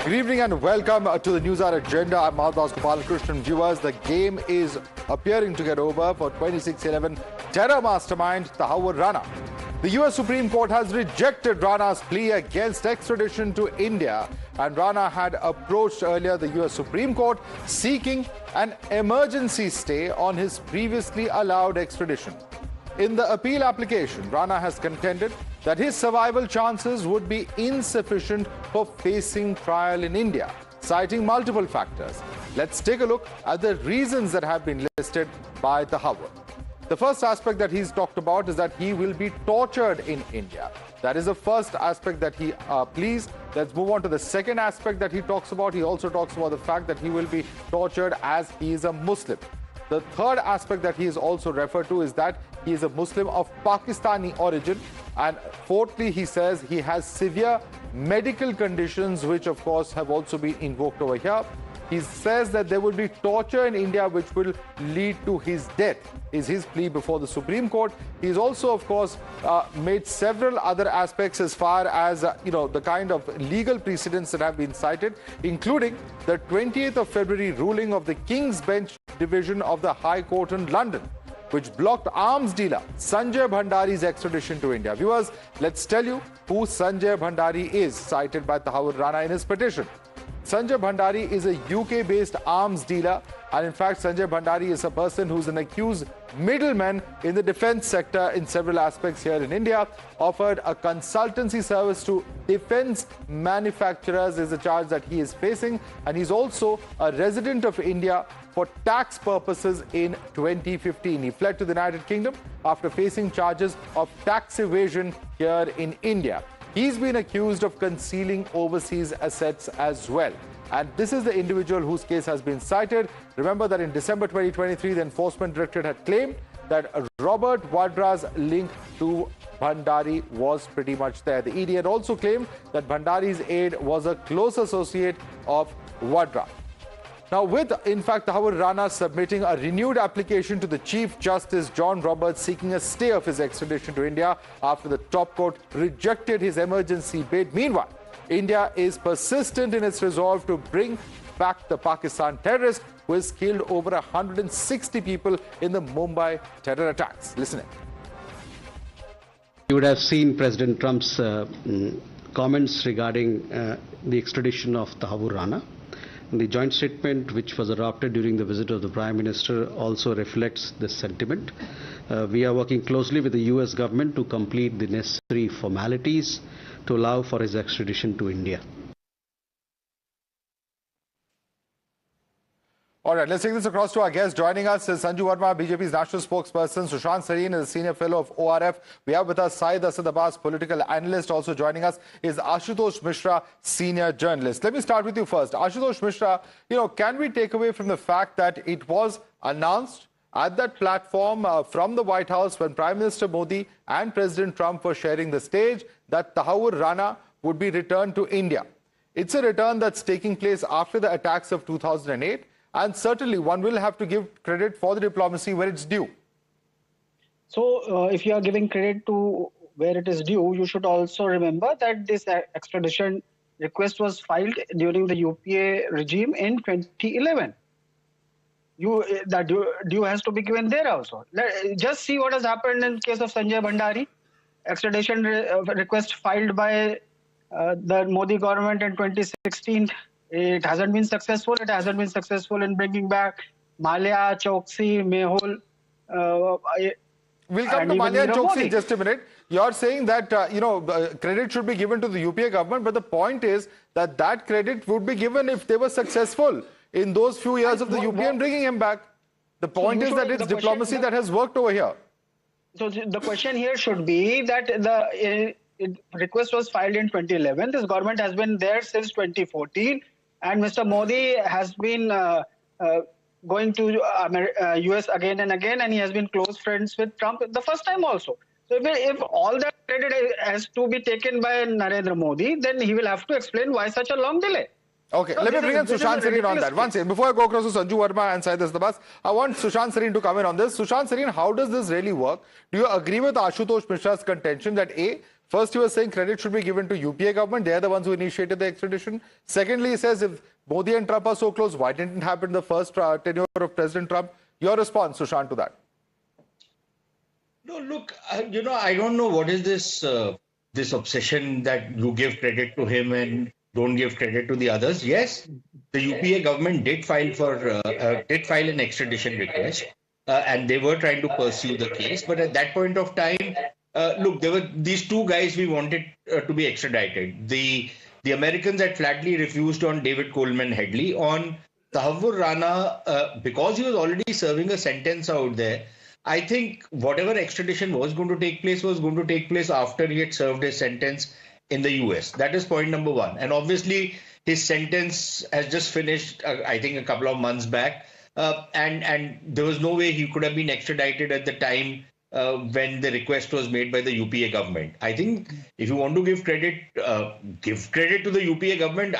Good evening and welcome to the News Hour Agenda. I'm Mahadas Gopalakrishnan. Viewers, the game is appearing to get over for 2611 terror mastermind Tahawur Rana. The US Supreme Court has rejected Rana's plea against extradition to India, and Rana had approached earlier the US Supreme Court seeking an emergency stay on his previously allowed extradition. In the appeal application, Rana has contended that his survival chances would be insufficient for facing trial in India, citing multiple factors. Let's take a look at the reasons that have been listed by Tahawur. The first aspect that he's talked about is that he will be tortured in India. That is the first aspect that he pleads. Let's move on to the second aspect that he talks about. He also talks about the fact that he will be tortured as he is a Muslim. The third aspect that he is also referred to is that he is a Muslim of Pakistani origin. And fourthly, he says he has severe medical conditions, which of course have also been invoked over here. He says that there will be torture in India which will lead to his death, is his plea before the Supreme Court. He's also, of course, made several other aspects as far as, the kind of legal precedents that have been cited, including the 20th of February ruling of the King's Bench Division of the High Court in London, which blocked arms dealer Sanjay Bhandari's extradition to India. Viewers, let's tell you who Sanjay Bhandari is, cited by Tahawur Rana in his petition. Sanjay Bhandari is a UK-based arms dealer, and in fact, Sanjay Bhandari is a person who's an accused middleman in the defense sector in several aspects here in India, offered a consultancy service to defense manufacturers is the charge that he is facing, and he's also a resident of India for tax purposes in 2015. He fled to the United Kingdom after facing charges of tax evasion here in India. He's been accused of concealing overseas assets as well. And this is the individual whose case has been cited. Remember that in December 2023, the Enforcement Directorate had claimed that Robert Vadra's link to Bhandari was pretty much there. The ED had also claimed that Bhandari's aide was a close associate of Vadra. Now, with, in fact, Tahawur Rana submitting a renewed application to the Chief Justice John Roberts seeking a stay of his extradition to India after the top court rejected his emergency bid. Meanwhile, India is persistent in its resolve to bring back the Pakistan terrorist who has killed over 160 people in the Mumbai terror attacks. Listen in. You would have seen President Trump's comments regarding the extradition of Tahawur Rana. The joint statement, which was adopted during the visit of the Prime Minister, also reflects this sentiment. We are working closely with the US government to complete the necessary formalities to allow for his extradition to India. All right, let's take this across to our guest. Joining us is Sanju Verma, BJP's national spokesperson. Sushant Sareen is a senior fellow of ORF. We have with us Syed Asad Abbas, political analyst. Also joining us is Ashutosh Mishra, senior journalist. Let me start with you first. Ashutosh Mishra, can we take away from the fact that it was announced at that platform from the White House when Prime Minister Modi and President Trump were sharing the stage that Tahawur Rana would be returned to India? It's a return that's taking place after the attacks of 2008. And certainly one will have to give credit for the diplomacy where it's due. So if you are giving credit to where it is due, you should also remember that this extradition request was filed during the UPA regime in 2011. That due has to be given there also. Just see what has happened in case of Sanjay Bhandari. Extradition request filed by the Modi government in 2016. It hasn't been successful. It hasn't been successful in bringing back Malia, Choksi, Mehul. We'll come to Malia and Choksi in just a minute. You're saying that, credit should be given to the UPA government, but the point is that that credit would be given if they were successful in those few years of the UPA and bringing him back. The point is that it's diplomacy that has worked over here. So the question here should be that the request was filed in 2011. This government has been there since 2014. And Mr. Modi has been going to US again and again, and he has been close friends with Trump the first time also. So if all that credit has to be taken by Narendra Modi, then he will have to explain why such a long delay. Okay, let me bring in Sushant Sareen on that. One second, before I go across to Sanju Verma and Syed Asad Abbas, I want Sushant Sareen to come in on this. Sushant Sareen, how does this really work? Do you agree with Ashutosh Mishra's contention that A, First, he was saying credit should be given to UPA government. They are the ones who initiated the extradition. Secondly, he says if Modi and Trump are so close, why didn't it happen in the first tenure of President Trump? Your response, Sushant, to that? No, look, I don't know what is this this obsession that you give credit to him and don't give credit to the others. Yes, the UPA government did file an extradition request, and they were trying to pursue the case. But at that point of time, look, there were these two guys we wanted to be extradited. The Americans had flatly refused on David Coleman Headley. On Tahavvur Rana, because he was already serving a sentence out there, I think whatever extradition was going to take place after he had served his sentence in the US. That is point number one. And obviously, his sentence has just finished, I think, a couple of months back. And there was no way he could have been extradited at the time when the request was made by the UPA government. I think if you want to give credit to the UPA government.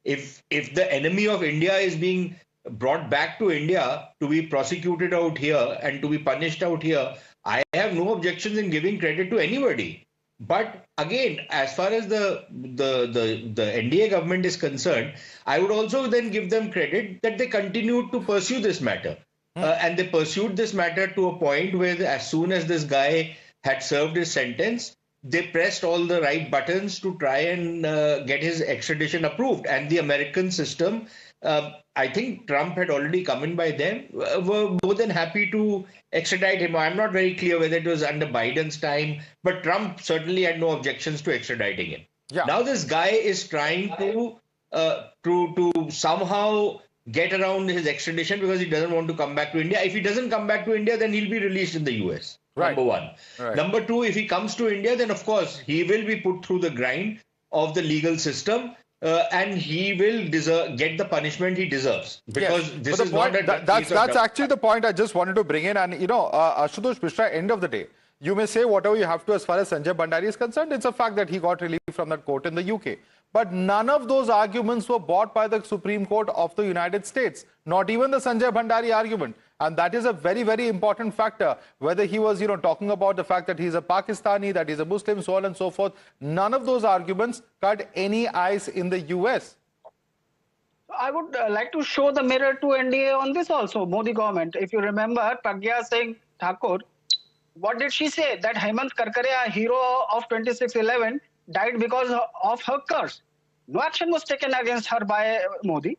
If the enemy of India is being brought back to India to be prosecuted out here and to be punished out here, I have no objections in giving credit to anybody. But again, as far as the NDA government is concerned, I would also then give them credit that they continued to pursue this matter. And they pursued this matter to a point where as soon as this guy had served his sentence, they pressed all the right buttons to try and get his extradition approved. And the American system, I think Trump had already come in by then, were more than happy to extradite him. I'm not very clear whether it was under Biden's time, but Trump certainly had no objections to extraditing him. Yeah. Now this guy is trying to somehow get around his extradition because he doesn't want to come back to India. If he doesn't come back to India, then he'll be released in the US. Right. Number one. Right. Number two, if he comes to India, then of course he will be put through the grind of the legal system. And he will get the punishment he deserves, because yes, this is not that's actually the point I just wanted to bring in. And Ashutosh Mishra, end of the day, you may say whatever you have to as far as Sanjay Bhandari is concerned. It's a fact that he got relief from that court in the UK. But none of those arguments were bought by the Supreme Court of the United States, not even the Sanjay Bhandari argument. And that is a very, very important factor, whether he was, talking about the fact that he's a Pakistani, that he's a Muslim, so on and so forth. None of those arguments cut any ice in the US. I would like to show the mirror to NDA on this also, Modi government. If you remember, Pragya Singh Thakur, what did she say? That Hemant Karkare, a hero of 2611, died because of her curse. No action was taken against her by Modi.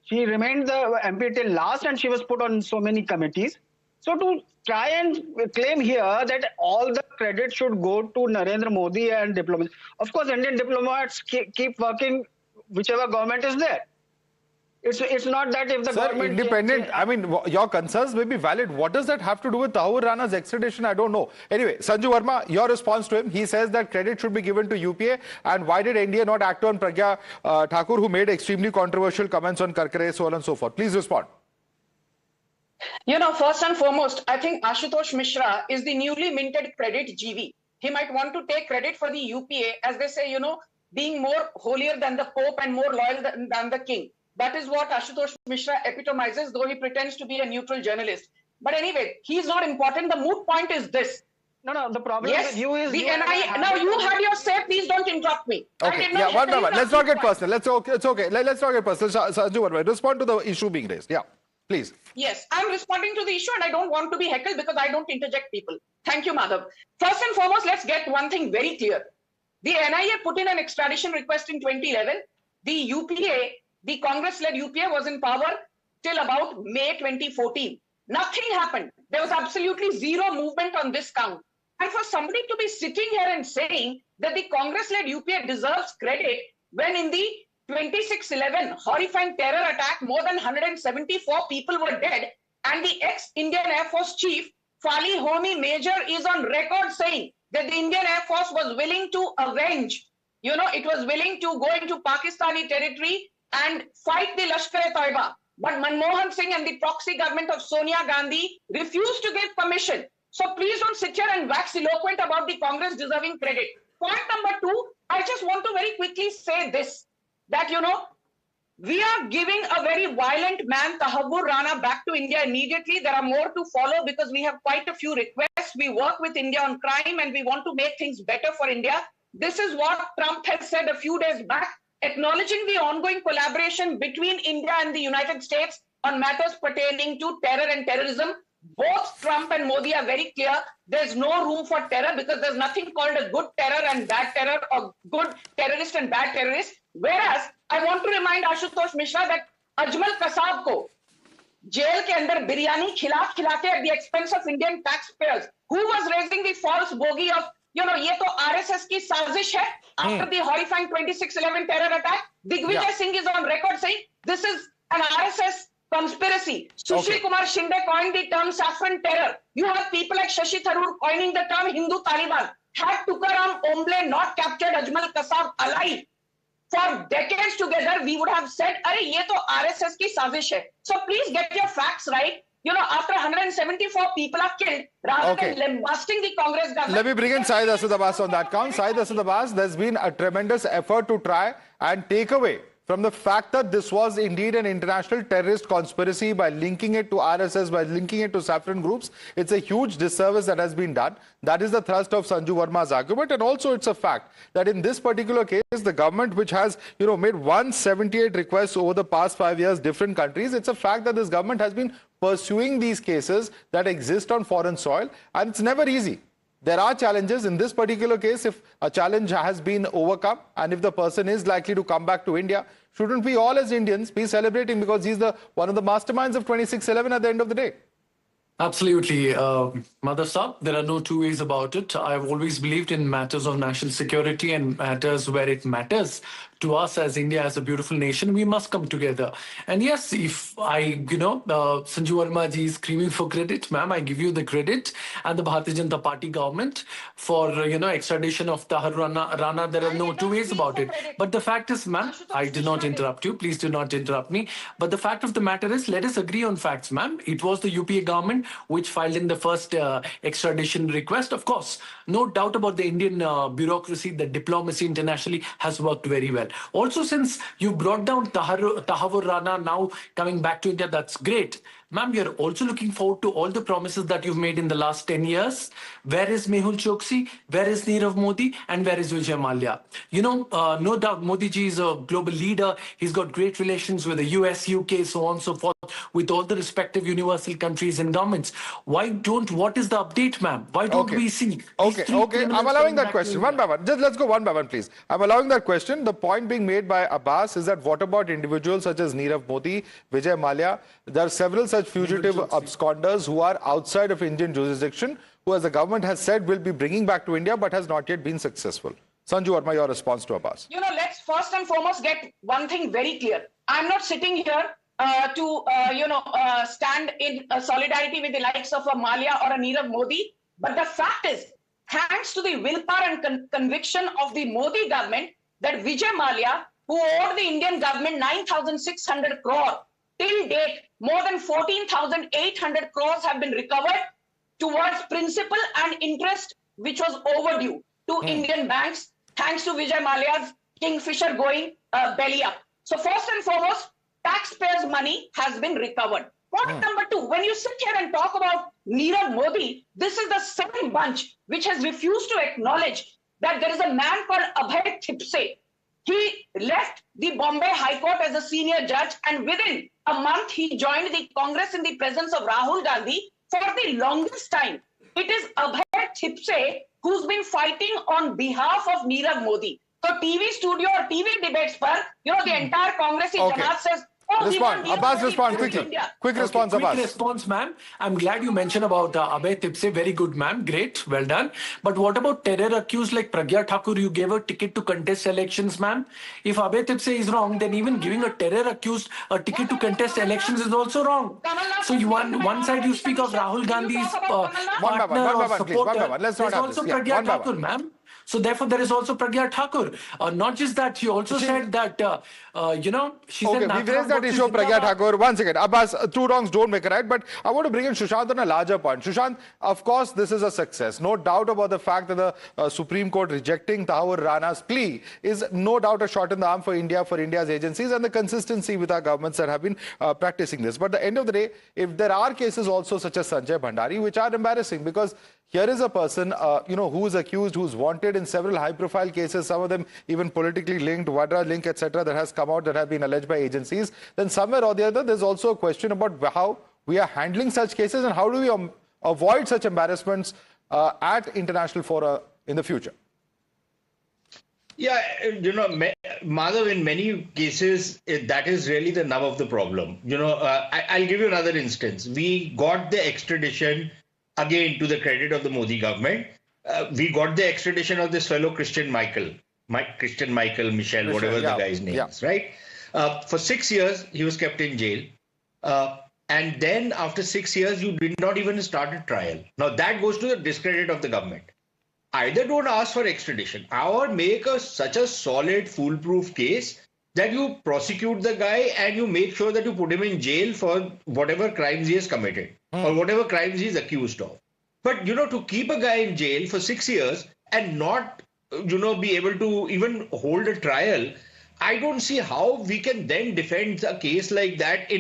She remained the MP till last, and she was put on so many committees. So to try and claim here that all the credit should go to Narendra Modi and diplomats. Of course, Indian diplomats keep working whichever government is there. It's not that if the government... independent, I mean, your concerns may be valid. What does that have to do with Tahavvur Rana's extradition? I don't know. Anyway, Sanju Verma, your response to him, he says that credit should be given to UPA. And why did India not act on Pragya Thakur, who made extremely controversial comments on Karkare, so on and so forth? Please respond. First and foremost, I think Ashutosh Mishra is the newly minted credit GV. He might want to take credit for the UPA, as they say, being more holier than the Pope and more loyal than the king. That is what Ashutosh Mishra epitomizes, though he pretends to be a neutral journalist. But anyway, he's not important. The moot point is this. No, the problem with you is... Now you had your say, please don't interrupt me. Okay, one by one. Let's not get personal. It's okay. Let's not get personal. Sanju Verma, respond to the issue being raised. Yeah, please. Yes, I'm responding to the issue and I don't want to be heckled because I don't interject people. Thank you, Madhav. First and foremost, let's get one thing very clear. The NIA put in an extradition request in 2011. The UPA... The Congress-led UPA was in power till about May 2014. Nothing happened. There was absolutely zero movement on this count. And for somebody to be sitting here and saying that the Congress-led UPA deserves credit when in the 2611 horrifying terror attack, more than 174 people were dead, and the ex-Indian Air Force Chief, Fali Homi Major, is on record saying that the Indian Air Force was willing to avenge. It was willing to go into Pakistani territory and fight the Lashkar-e-Taiba. But Manmohan Singh and the proxy government of Sonia Gandhi refused to give permission. So please don't sit here and wax eloquent about the Congress deserving credit. Point number two, I just want to very quickly say this, that, we are giving a very violent man, Tahavvur Rana, back to India immediately. There are more to follow because we have quite a few requests we work with India on crime and we want to make things better for India. This is what Trump has said a few days back, acknowledging the ongoing collaboration between India and the United States on matters pertaining to terror and terrorism. Both Trump and Modi are very clear. There's no room for terror because there's nothing called a good terror and bad terror or good terrorist and bad terrorist. Whereas I want to remind Ashutosh Mishra that Ajmal Kasab ko jail ke andar biryani khilate at the expense of Indian taxpayers, who was raising the false bogey of, ye to RSS ki sazish hai after the horrifying 26/11 terror attack. Digvijay Singh is on record saying this is an RSS conspiracy. Sushil Kumar Shinde coined the term saffron terror. You have people like Shashi Tharoor coining the term Hindu Taliban. Had Tukaram Omble not captured Ajmal Kasab alive for decades together, we would have said, "Arey, ye to RSS ki sazish hai." So please get your facts right. After 174 people are killed, rather than lambasting the Congress government. Let me bring in Syed Asad Abbas on that count. Syed Asad Abbas, there's been a tremendous effort to try and take away from the fact that this was indeed an international terrorist conspiracy by linking it to RSS, by linking it to saffron groups. It's a huge disservice that has been done. That is the thrust of Sanju Verma's argument. And also it's a fact that in this particular case, the government, which has made 178 requests over the past 5 years, different countries, it's a fact that this government has been pursuing these cases that exist on foreign soil. And it's never easy. There are challenges. In this particular case, if a challenge has been overcome and if the person is likely to come back to India, shouldn't we all as Indians be celebrating because he's one of the masterminds of 26/11 at the end of the day? Absolutely, Mother Saab. There are no two ways about it. I've always believed in matters of national security and matters where it matters. To us as India, as a beautiful nation, we must come together. And yes, if Sanju Verma ji is screaming for credit, ma'am, I give you the credit, and the Bharatiya Janata Party government for, extradition of Tahir Rana. There are no two ways about it. But the fact is, ma'am, I did not interrupt you. Please do not interrupt me. But the fact of the matter is, let us agree on facts, ma'am. It was the UPA government which filed in the first extradition request. Of course, no doubt about the Indian bureaucracy, the diplomacy internationally has worked very well. Also, since you brought down Tahir Rana now coming back to India, that's great. Ma'am, we are also looking forward to all the promises that you've made in the last 10 years. Where is Mehul Choksi? Where is Nirav Modi? And where is Vijay Mallya? No doubt Modi ji is a global leader. He's got great relations with the US, UK, so on and so forth, with all the respective universal countries and governments. What is the update, ma'am? Why don't we see? Okay. I'm allowing that question one by one. Just let's go one by one, please. I'm allowing that question. The point being made by Abbas is that what about individuals such as Nirav Modi, Vijay Mallya? There are several such fugitive absconders who are outside of Indian jurisdiction, who, as the government has said, will be bringing back to India, but has not yet been successful. Sanju Verma, your response to Abbas. Let's first and foremost get one thing very clear. I'm not sitting here to stand in solidarity with the likes of a Mallya or a Nirav Modi. But the fact is, thanks to the willpower and conviction of the Modi government, that Vijay Mallya, who owed the Indian government 9,600 crore, till date, more than 14,800 crores have been recovered towards principal and interest, which was overdue to Indian banks, thanks to Vijay Mallya's Kingfisher going belly up. So first and foremost, taxpayers' money has been recovered. Point number two, when you sit here and talk about Nirav Modi, this is the same bunch which has refused to acknowledge that there is a man called Abhay Thipse. He left the Bombay High Court as a senior judge, and within a month he joined the Congress in the presence of Rahul Gandhi for the longest time. It is Abhay Thipse who's been fighting on behalf of Nirav Modi. So TV studio or TV debates par, the entire Congress Jamaat says, respond. Abbas, respond quickly. Quick response, Abbas. Quick response, ma'am. I'm glad you mentioned about Abhay Thipse. Very good, ma'am. Great. Well done. But what about terror accused like Pragya Thakur? You gave a ticket to contest elections, ma'am. If Abhay Thipse is wrong, then even giving a terror accused a ticket to contest elections is also wrong. So one side you speak of Rahul Gandhi's partner or supporter. There's also Pragya Thakur, ma'am. So therefore, there is also Pragya Thakur. Not just that, you also said that, she's okay, we've raised that issue of Pragya Thakur. Once again, Abbas, two wrongs don't make a right. But I want to bring in Sushant on a larger point. Sushant, of course, this is a success. No doubt about the fact that the Supreme Court rejecting Tahir Rana's plea is no doubt a shot in the arm for India, for India's agencies, and the consistency with our governments that have been practicing this. But at the end of the day, if there are cases also such as Sanjay Bhandari, which are embarrassing, because here is a person, who is accused, who's wanted in several high-profile cases, some of them even politically linked, Vadra link, etc., that has come out that have been alleged by agencies. Then somewhere or the other, there's also a question about how we are handling such cases and how do we avoid such embarrassments at international fora in the future. Yeah, Madhav, in many cases, that is really the nub of the problem. I'll give you another instance. We got the extradition, again, to the credit of the Modi government. We got the extradition of this fellow Christian Michael, Michel, whatever the guy's name is, right? For 6 years, he was kept in jail. And then after 6 years, you did not even start a trial. Now, that goes to the discredit of the government. Either don't ask for extradition or make such a solid, foolproof case that you prosecute the guy and you make sure that you put him in jail for whatever crimes he has committed or whatever crimes he is accused of. But, to keep a guy in jail for 6 years and not, be able to even hold a trial, I don't see how we can then defend a case like that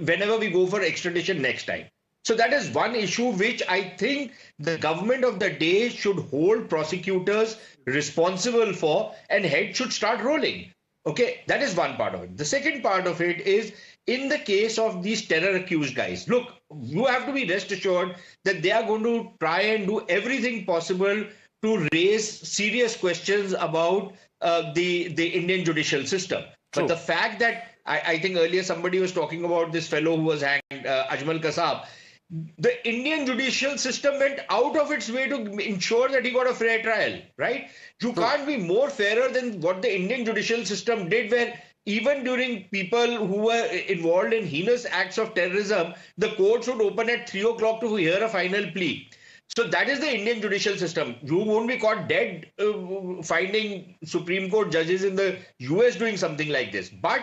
whenever we go for extradition next time. So that is one issue which I think the government of the day should hold prosecutors responsible for, and head should start rolling. Okay, that is one part of it. The second part of it is in the case of these terror accused guys. Look, you have to be rest assured that they are going to try and do everything possible to raise serious questions about the Indian judicial system. True. But the fact that I think earlier somebody was talking about this fellow who was hanged, Ajmal Kasab. The Indian judicial system went out of its way to ensure that he got a fair trial, right? You can't be more fairer than what the Indian judicial system did, where even during people who were involved in heinous acts of terrorism, the courts would open at 3 o'clock to hear a final plea. So that is the Indian judicial system. You won't be caught dead finding Supreme Court judges in the US doing something like this. But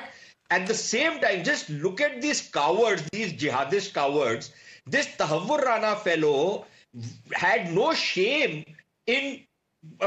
at the same time, just look at these cowards, these jihadist cowards. This Tahawwur Rana fellow had no shame in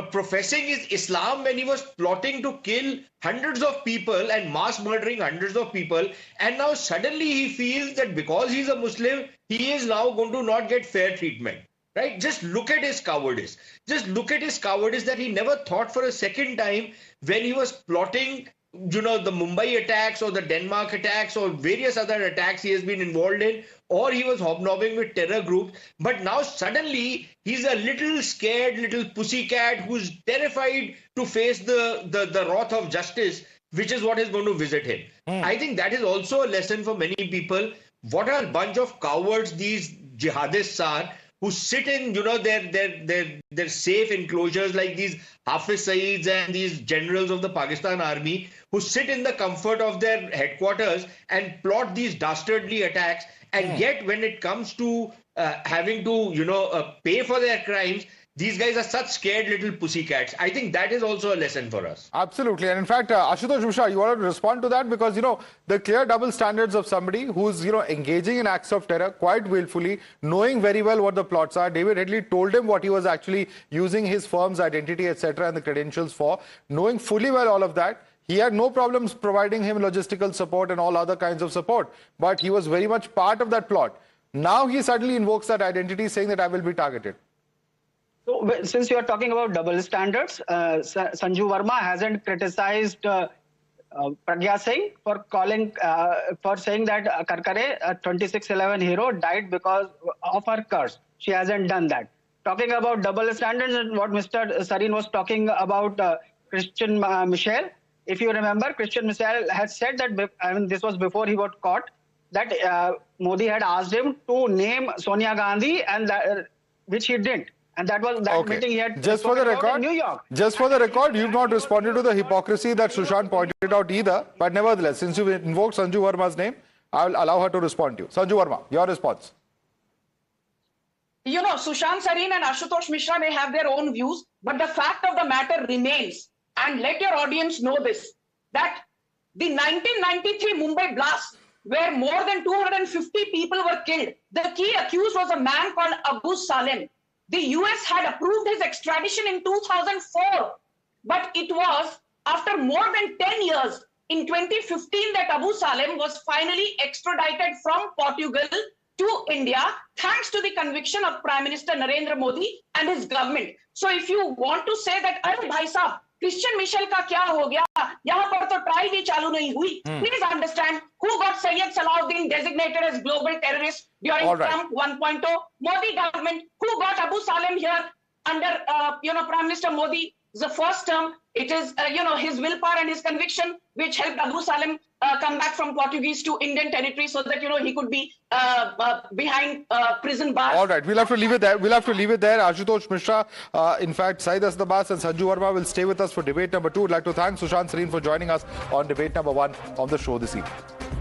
professing his Islam when he was plotting to kill hundreds of people and mass murdering hundreds of people. And now suddenly he feels that because he's a Muslim, he is now going to not get fair treatment. Right? Just look at his cowardice. Just look at his cowardice that he never thought for a second time when he was plotting the Mumbai attacks or the Denmark attacks or various other attacks he has been involved in, or he was hobnobbing with terror groups. But now suddenly he's a little scared little pussycat who's terrified to face the wrath of justice, which is what is going to visit him. I think that is also a lesson for many people. What a bunch of cowards these jihadists are, who sit in, their safe enclosures like these Hafiz Saids and these generals of the Pakistan army, who sit in the comfort of their headquarters and plot these dastardly attacks. And yet when it comes to having to, pay for their crimes, these guys are such scared little pussycats. I think that is also a lesson for us. Absolutely. And in fact, Ashutosh Mishra, you want to respond to that? Because, the clear double standards of somebody who's, engaging in acts of terror quite willfully, knowing very well what the plots are. David Headley told him what he was actually using his firm's identity, etc., and the credentials for. Knowing fully well all of that, he had no problems providing him logistical support and all other kinds of support. But he was very much part of that plot. Now he suddenly invokes that identity, saying that I will be targeted. So, since you are talking about double standards, Sanju Verma hasn't criticized Pragya Singh for saying that Karkare, a 2611 hero, died because of her curse. She hasn't done that. Talking about double standards and what Mr. Sareen was talking about Christian Michel. If you remember, Christian Michel had said that, this was before he got caught, that Modi had asked him to name Sonia Gandhi, and which he didn't. And that was that meeting he had just for the record, in New York. Just for the record, you've not responded to the hypocrisy that Sushant pointed out either. But nevertheless, since you've invoked Sanju Verma's name, I'll allow her to respond to you. Sanju Verma, your response. Sushant Sareen and Ashutosh Mishra may have their own views, but the fact of the matter remains, and let your audience know this, that the 1993 Mumbai blast, where more than 250 people were killed, the key accused was a man called Abu Salem. The US had approved his extradition in 2004, but it was after more than 10 years, in 2015, that Abu Salem was finally extradited from Portugal to India thanks to the conviction of Prime Minister Narendra Modi and his government. So if you want to say that, अरे भाई साहब, Christian Michel का क्या हो गया? यहाँ पर तो trial भी चालू नहीं हुई. Please understand who got Syed Salahuddin designated as global terrorist during Trump 1.0. Modi government. Who got Abu Salem here under Prime Minister Modi? The first term, it is his willpower and his conviction which helped Abu Salem come back from Portuguese to Indian territory so that he could be behind prison bars. All right, we'll have to leave it there. Ashutosh Mishra, in fact, Syed Asad Abbas and Sanju Verma will stay with us for debate number 2. I'd like to thank Sushant Sareen for joining us on debate number 1 of the show this evening.